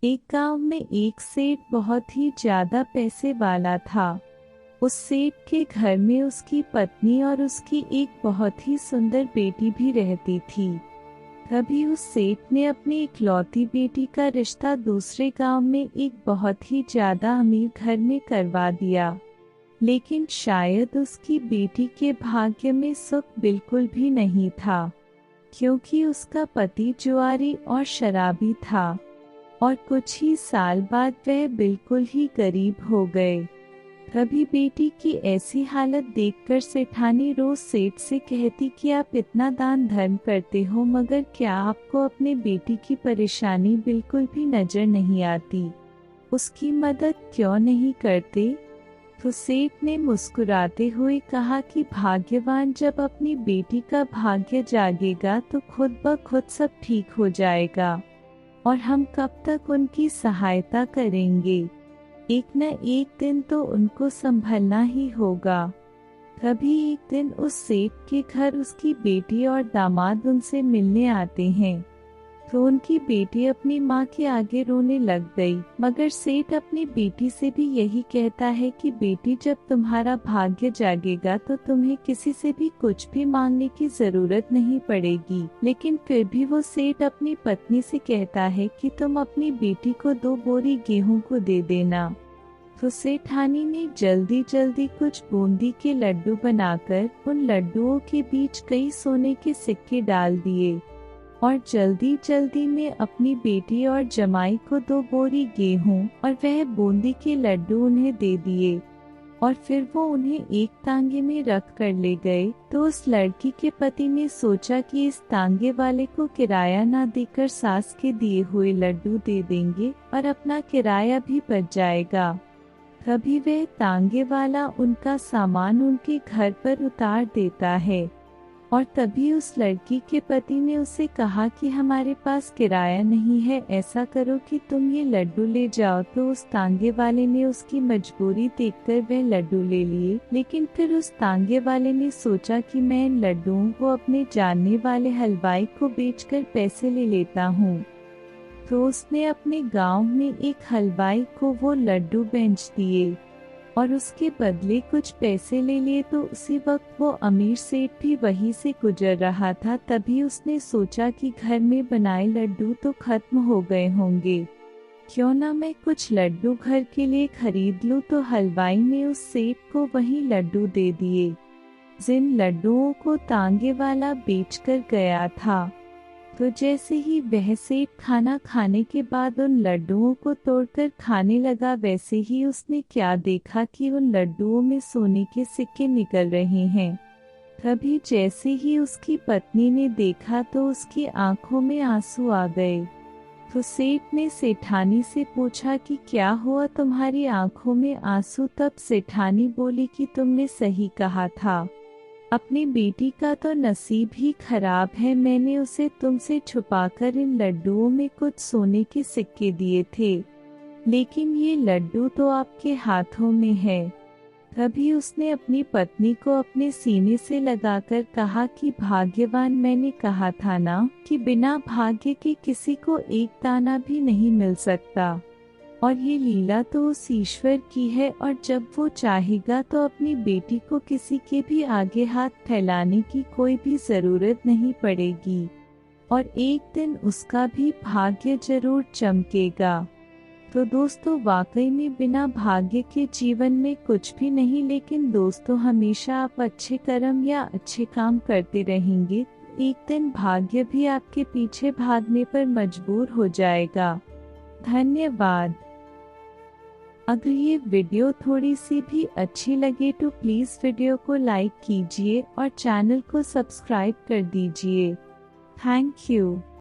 एक गांव में एक सेठ बहुत ही ज्यादा पैसे वाला था। उस सेठ के घर में उसकी पत्नी और उसकी एक बहुत ही सुंदर बेटी भी रहती थी। तभी उस सेठ ने अपनी इकलौती बेटी का रिश्ता दूसरे गांव में एक बहुत ही ज्यादा अमीर घर में करवा दिया। लेकिन शायद उसकी बेटी के भाग्य में सुख बिल्कुल भी नहीं था, क्योंकि उसका पति जुआरी और शराबी था और कुछ ही साल बाद वह बिल्कुल ही गरीब हो गए। तभी बेटी की ऐसी हालत देखकर सेठानी रोज सेठ से कहती कि आप इतना दान धर्म करते हो, मगर क्या आपको अपने बेटी की परेशानी बिल्कुल भी नजर नहीं आती? उसकी मदद क्यों नहीं करते? तो सेठ ने मुस्कुराते हुए कहा कि भाग्यवान जब अपनी बेटी का भाग्य जागेगा तो खुद ब खुद सब ठीक हो जाएगा, और हम कब तक उनकी सहायता करेंगे? एक न एक दिन तो उनको संभलना ही होगा। तभी एक दिन उस सेठ के घर उसकी बेटी और दामाद उनसे मिलने आते हैं। तो उनकी बेटी अपनी माँ के आगे रोने लग गई, मगर सेठ अपनी बेटी से भी यही कहता है कि बेटी जब तुम्हारा भाग्य जागेगा तो तुम्हें किसी से भी कुछ भी मांगने की जरूरत नहीं पड़ेगी। लेकिन फिर भी वो सेठ अपनी पत्नी से कहता है कि तुम अपनी बेटी को 2 बोरी गेहूं को दे देना। तो सेठानी ने जल्दी जल्दी कुछ बूंदी के लड्डू बनाकर उन लड्डुओं के बीच कई सोने के सिक्के डाल दिए और जल्दी जल्दी में अपनी बेटी और जमाई को 2 बोरी गेहूं और वह बूंदी के लड्डू उन्हें दे दिए, और फिर वो उन्हें एक तांगे में रख कर ले गए। तो उस लड़की के पति ने सोचा कि इस तांगे वाले को किराया ना देकर सास के दिए हुए लड्डू दे देंगे और अपना किराया भी बच जाएगा। तभी वह तांगे वाला उनका सामान उनके घर पर उतार देता है, और तभी उस लड़की के पति ने उसे कहा कि हमारे पास किराया नहीं है, ऐसा करो कि तुम ये लड्डू ले जाओ। तो उस तांगे वाले ने उसकी मजबूरी देखकर वह लड्डू ले लिए। लेकिन फिर उस तांगे वाले ने सोचा कि मैं इन लड्डुओं को अपने जानने वाले हलवाई को बेचकर पैसे ले लेता हूँ। तो उसने अपने गांव में एक हलवाई को वो लड्डू बेच दिए और उसके बदले कुछ पैसे ले लिए। तो उसी वक्त वो अमीर सेठ भी वहीं से गुजर रहा था। तभी उसने सोचा कि घर में बनाए लड्डू तो खत्म हो गए होंगे, क्यों ना मैं कुछ लड्डू घर के लिए खरीद लूं। तो हलवाई ने उस सेठ को वही लड्डू दे दिए जिन लड्डुओं को तांगे वाला बेचकर गया था। तो जैसे ही वह सेठ खाना खाने के बाद उन लड्डुओं को तोड़कर खाने लगा, वैसे ही उसने क्या देखा कि उन लड्डुओं में सोने के सिक्के निकल रहे हैं। तभी जैसे ही उसकी पत्नी ने देखा तो उसकी आंखों में आंसू आ गए। तो सेठ ने सेठानी से पूछा कि क्या हुआ तुम्हारी आंखों में आंसू? तब सेठानी बोली कि तुमने सही कहा था, अपनी बेटी का तो नसीब ही खराब है। मैंने उसे तुमसे छुपाकर इन लड्डुओं में कुछ सोने के सिक्के दिए थे, लेकिन ये लड्डू तो आपके हाथों में है। तभी उसने अपनी पत्नी को अपने सीने से लगाकर कहा कि भाग्यवान, मैंने कहा था ना कि बिना भाग्य के किसी को एक दाना भी नहीं मिल सकता, और ये लीला तो उस ईश्वर की है, और जब वो चाहेगा तो अपनी बेटी को किसी के भी आगे हाथ फैलाने की कोई भी जरूरत नहीं पड़ेगी, और एक दिन उसका भी भाग्य जरूर चमकेगा। तो दोस्तों, वाकई में बिना भाग्य के जीवन में कुछ भी नहीं। लेकिन दोस्तों, हमेशा आप अच्छे कर्म या अच्छे काम करते रहेंगे, एक दिन भाग्य भी आपके पीछे भागने पर मजबूर हो जाएगा। धन्यवाद। अगर ये वीडियो थोड़ी सी भी अच्छी लगे तो प्लीज वीडियो को लाइक कीजिए और चैनल को सब्सक्राइब कर दीजिए। Thank you.